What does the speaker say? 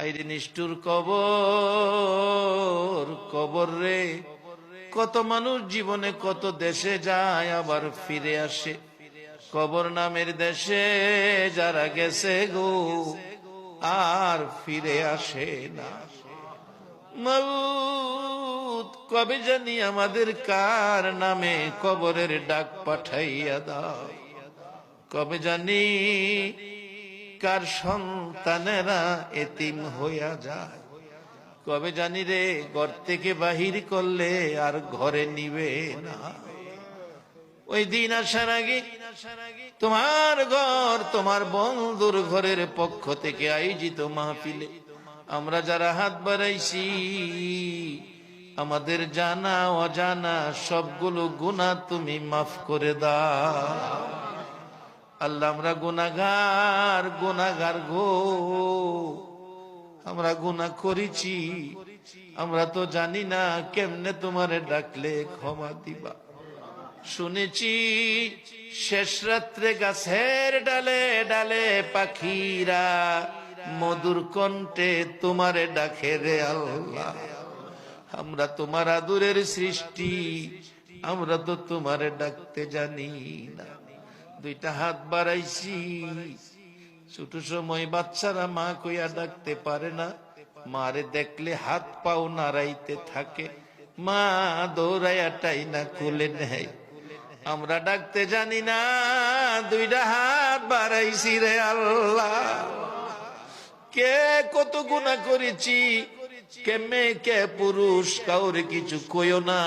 হাইরে নিষ্ঠুর কবর, কবর রে। কত মানুষ জীবনে কত দেশে যায় আবার ফিরে আসে, কবর নামের দেশে যারা গেছে গো আর ফিরে আসে না। মাউত কবে জানি আমাদের কার নামে কবরের ডাক পাঠাইয়া দাও, কবে জানি কার সন্তানেরা এতিম হইয়া যায়, কবে জানি রে ঘর থেকে বাহির করলে আর ঘরে নিবে না। ওই দিন আসার আগে তোমার ঘর, তোমার বন্ধুর ঘরের পক্ষ থেকে আয়োজিত মাহফিলে আমরা যারা হাত বাড়াইছি, আমাদের জানা অজানা সবগুলো গুনাহ তুমি মাফ করে দাও। আল্লাহ, আমরা গুনাহগার, গুনাহগার গো, আমরা গুনাহ করেছি, আমরা তো জানি না কেমনে তোমারে ডাকলে ক্ষমা দিবা। শুনেছি শেষ রাত্রে গাছের ডালে ডালে পাখিরা মধুর কণ্ঠে তোমারে ডাকে রে আল্লাহ। আমরা তোমার আদরের সৃষ্টি, আমরা তো তোমারে ডাকতে জানি না। দুইটা হাত বাড়াইছি, ছোট সময় বাচ্চারা মা কইয়া ডাকতে পারে না, মারে দেখলে হাত পাও নাড়াইতে থাকে, মা দৌড়াইয়া টাইনা কোলে নেয়। আমরা ডাকতে জানি না, দুইটা হাত বাড়াইছি রে আল্লাহ। কে কত গুনাহ করেছি, কে মেয়ে কে পুরুষ, কাউরে কিছু কইও না।